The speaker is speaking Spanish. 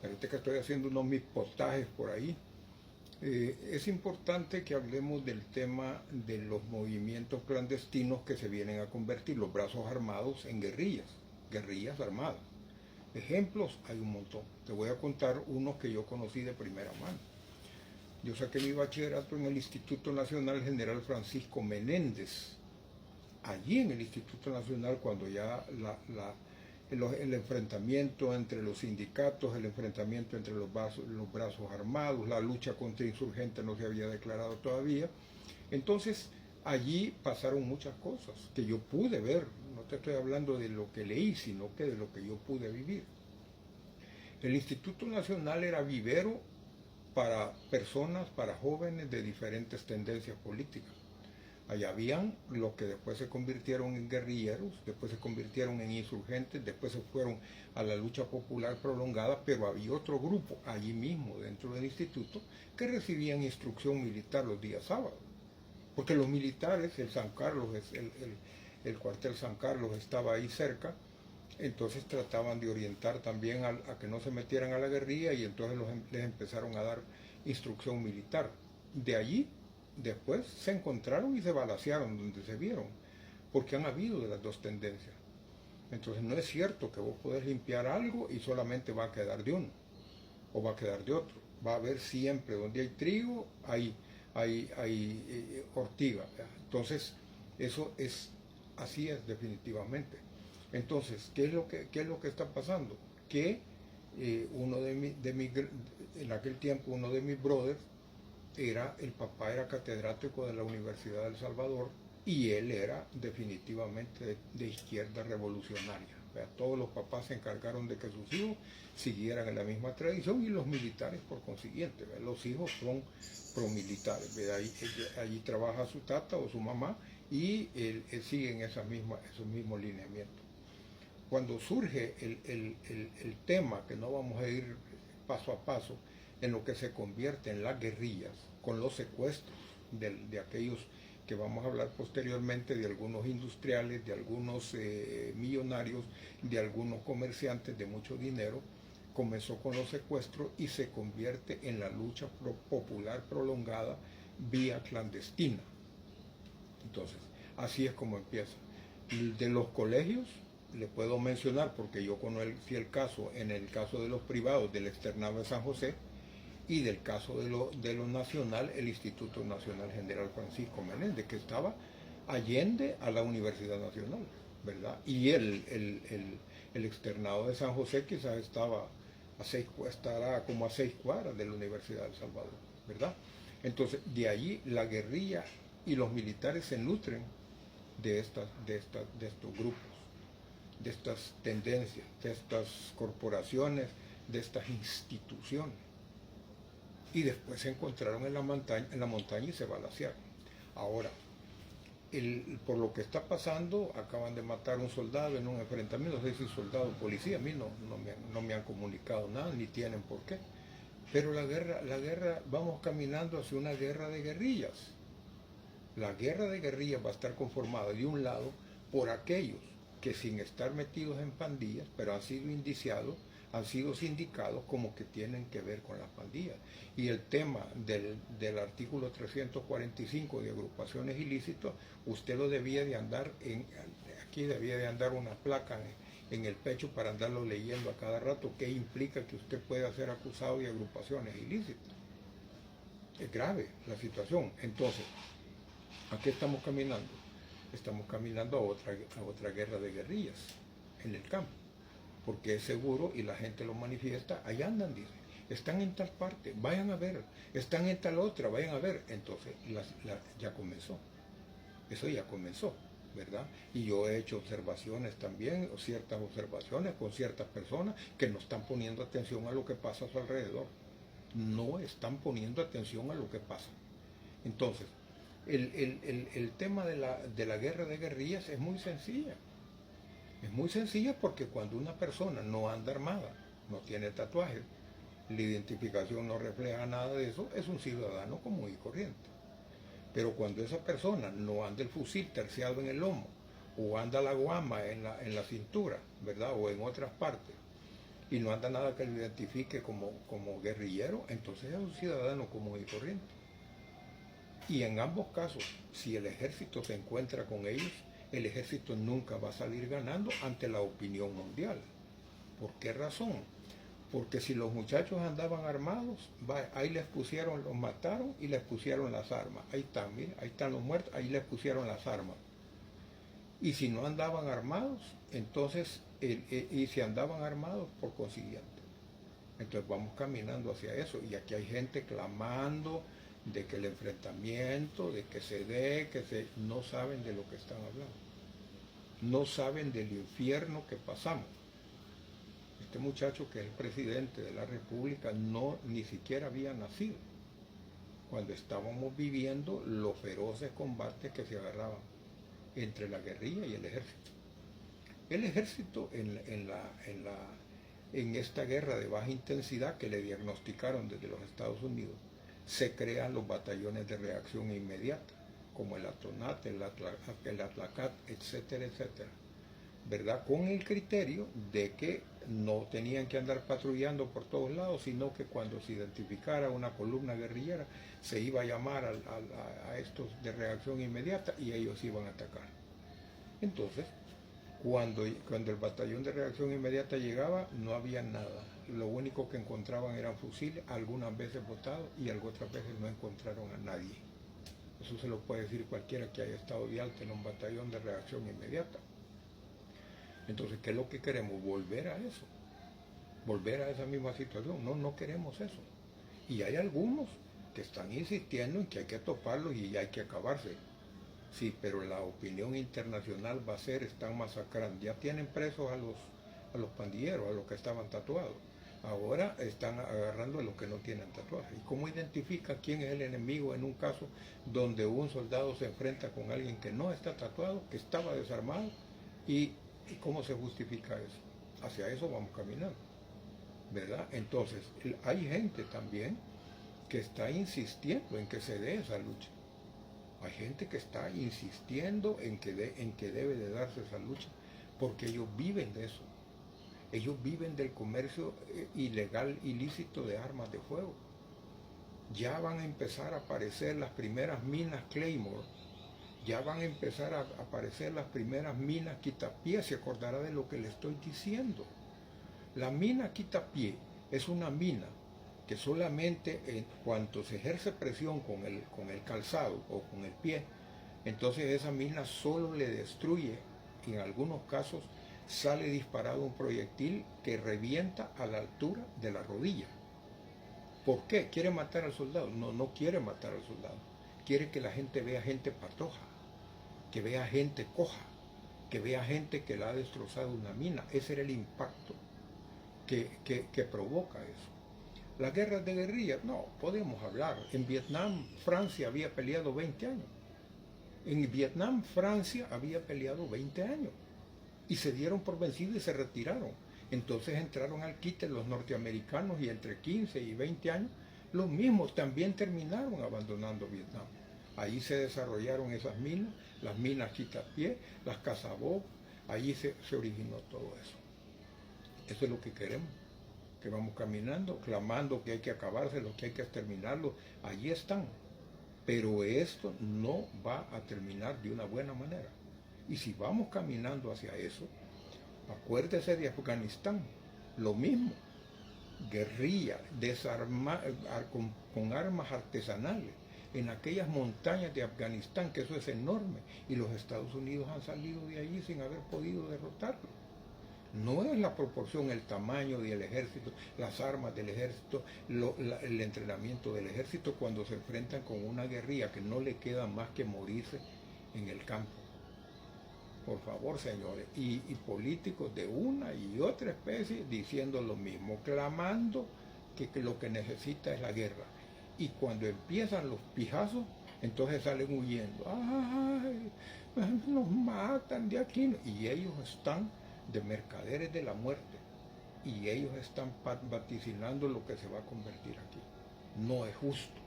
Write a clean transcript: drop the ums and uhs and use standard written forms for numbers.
Ahorita que estoy haciendo unos mis postajes por ahí, es importante que hablemos del tema de los movimientos clandestinos que se vienen a convertir los brazos armados en guerrillas, guerrillas armadas. Ejemplos hay un montón. Te voy a contar unos que yo conocí de primera mano. Yo saqué mi bachillerato en el Instituto Nacional General Francisco Menéndez. Allí en el Instituto Nacional, cuando ya el enfrentamiento entre los sindicatos, el enfrentamiento entre los brazos armados, la lucha contra insurgentes no se había declarado todavía. Entonces, allí pasaron muchas cosas que yo pude ver. No te estoy hablando de lo que leí, sino que de lo que yo pude vivir. El Instituto Nacional era vivero para personas, para jóvenes de diferentes tendencias políticas. Allá habían los que después se convirtieron en guerrilleros, después se convirtieron en insurgentes, después se fueron a la lucha popular prolongada, pero había otro grupo allí mismo dentro del instituto que recibían instrucción militar los días sábados. Porque los militares, el San Carlos, el cuartel San Carlos estaba ahí cerca, entonces trataban de orientar también a que no se metieran a la guerrilla y entonces les empezaron a dar instrucción militar. De allí después se encontraron y se balacearon donde se vieron, porque han habido de las dos tendencias. Entonces no es cierto que vos podés limpiar algo y solamente va a quedar de uno, o va a quedar de otro. Va a haber siempre, donde hay trigo, hay ortiga. Entonces, eso es, así es definitivamente. Entonces, ¿qué es lo que está pasando? Que en aquel tiempo uno de mis brothers, el papá era catedrático de la Universidad de El Salvador y él era definitivamente de izquierda revolucionaria. Todos los papás se encargaron de que sus hijos siguieran en la misma tradición y los militares por consiguiente. Los hijos son promilitares. Allí trabaja su tata o su mamá y él sigue en esos mismos lineamientos. Cuando surge el tema, que no vamos a ir paso a paso, en lo que se convierte en las guerrillas, con los secuestros de aquellos que vamos a hablar posteriormente, de algunos industriales, de algunos millonarios, de algunos comerciantes de mucho dinero, comenzó con los secuestros y se convierte en la lucha popular prolongada vía clandestina. Entonces, así es como empieza. De los colegios, le puedo mencionar, porque yo conocí el caso, en el caso de los privados del Externado de San José, y del caso de lo nacional, el Instituto Nacional General Francisco Menéndez, que estaba allende a la Universidad Nacional, ¿verdad? Y el Externado de San José quizás estará como a 6 cuadras de la Universidad de El Salvador, ¿verdad? Entonces, de allí la guerrilla y los militares se nutren de estos grupos, de estas tendencias, de estas corporaciones, de estas instituciones. Y después se encontraron en la montaña y se balacearon. Ahora, por lo que está pasando, acaban de matar a un soldado en un enfrentamiento, no sé si soldado o policía, a mí no me han comunicado nada, ni tienen por qué. Pero la guerra, vamos caminando hacia una guerra de guerrillas. La guerra de guerrillas va a estar conformada de un lado por aquellos que sin estar metidos en pandillas, pero han sido indiciados, han sido sindicados como que tienen que ver con las pandillas. Y el tema del artículo 345 de agrupaciones ilícitas, usted lo debía de andar, aquí debía de andar una placa en el pecho para andarlo leyendo a cada rato, que implica que usted pueda ser acusado de agrupaciones ilícitas. Es grave la situación. Entonces, ¿a qué estamos caminando? Estamos caminando a otra guerra de guerrillas en el campo, porque es seguro y la gente lo manifiesta. Allá andan, dice, están en tal parte, vayan a ver, están en tal otra, vayan a ver. Entonces ya comenzó, eso ya comenzó, ¿verdad? Y yo he hecho observaciones también, ciertas observaciones con ciertas personas que no están poniendo atención a lo que pasa a su alrededor, no están poniendo atención a lo que pasa. Entonces, el tema de la guerra de guerrillas es muy sencilla. Es muy sencilla porque cuando una persona no anda armada, no tiene tatuajes, la identificación no refleja nada de eso, es un ciudadano común y corriente. Pero cuando esa persona no anda el fusil terciado en el lomo, o anda la guama en la cintura, ¿verdad? O en otras partes, y no anda nada que lo identifique como guerrillero, entonces es un ciudadano común y corriente. Y en ambos casos, si el ejército se encuentra con ellos, el ejército nunca va a salir ganando ante la opinión mundial. ¿Por qué razón? Porque si los muchachos andaban armados, ahí les pusieron, los mataron y les pusieron las armas. Ahí están, miren, ahí están los muertos, ahí les pusieron las armas. Y si no andaban armados, entonces, y si andaban armados, por consiguiente. Entonces vamos caminando hacia eso. Y aquí hay gente clamando de que el enfrentamiento, de que se dé, no saben de lo que están hablando. No saben del infierno que pasamos. Este muchacho que es el presidente de la República ni siquiera había nacido cuando estábamos viviendo los feroces combates que se agarraban entre la guerrilla y el ejército. El ejército en esta guerra de baja intensidad que le diagnosticaron desde los Estados Unidos, se crean los batallones de reacción inmediata, como el ATONAT, el ATLACAT, etcétera, etcétera, ¿verdad? Con el criterio de que no tenían que andar patrullando por todos lados, sino que cuando se identificara una columna guerrillera, se iba a llamar a estos de reacción inmediata y ellos iban a atacar. Entonces, cuando el batallón de reacción inmediata llegaba, no había nada. Lo único que encontraban eran fusiles, algunas veces botados y otras veces no encontraron a nadie. Eso se lo puede decir cualquiera que haya estado de alta en un batallón de reacción inmediata. Entonces, ¿qué es lo que queremos? Volver a eso. Volver a esa misma situación. No queremos eso. Y hay algunos que están insistiendo en que hay que toparlos y hay que acabarse. Sí, pero la opinión internacional va a ser, están masacrando. Ya tienen presos a los pandilleros, a los que estaban tatuados. Ahora están agarrando a los que no tienen tatuajes. ¿Y cómo identifica quién es el enemigo en un caso donde un soldado se enfrenta con alguien que no está tatuado, que estaba desarmado? ¿Y cómo se justifica eso? Hacia eso vamos caminando, ¿verdad? Entonces, hay gente también que está insistiendo en que se dé esa lucha. Hay gente que está insistiendo en que debe de darse esa lucha, porque ellos viven de eso. Ellos viven del comercio ilegal, ilícito de armas de fuego. Ya van a empezar a aparecer las primeras minas Claymore. Ya van a empezar a aparecer las primeras minas quitapié. Se acordará de lo que le estoy diciendo. La mina quitapié es una mina que solamente en cuanto se ejerce presión con el calzado o con el pie, entonces esa mina solo le destruye, en algunos casos sale disparado un proyectil que revienta a la altura de la rodilla. ¿Por qué? ¿Quiere matar al soldado? No quiere matar al soldado. Quiere que la gente vea gente patoja, que vea gente coja, que vea gente que la ha destrozado una mina. Ese era el impacto que provoca eso. Las guerras de guerrilla, no, podemos hablar. En Vietnam, Francia había peleado 20 años. En Vietnam, Francia había peleado 20 años. Y se dieron por vencidos y se retiraron. Entonces entraron al quite los norteamericanos y entre 15 y 20 años, los mismos también terminaron abandonando Vietnam. Ahí se desarrollaron esas minas, las minas quitapié, las cazabobos, ahí se originó todo eso. Eso es lo que queremos. Que vamos caminando, clamando que hay que acabárselos, que hay que exterminarlos, allí están. Pero esto no va a terminar de una buena manera. Y si vamos caminando hacia eso, acuérdese de Afganistán, lo mismo, guerrilla, con armas artesanales, en aquellas montañas de Afganistán, que eso es enorme, y los Estados Unidos han salido de allí sin haber podido derrotarlo. No es la proporción, el tamaño del ejército, las armas del ejército, el entrenamiento del ejército cuando se enfrentan con una guerrilla que no le queda más que morirse en el campo. Por favor, señores, y políticos de una y otra especie diciendo lo mismo, clamando que lo que necesita es la guerra. Y cuando empiezan los pijazos, entonces salen huyendo. ¡Ay! Nos matan de aquí. Y ellos están de mercaderes de la muerte. Y ellos están vaticinando lo que se va a convertir aquí. No es justo.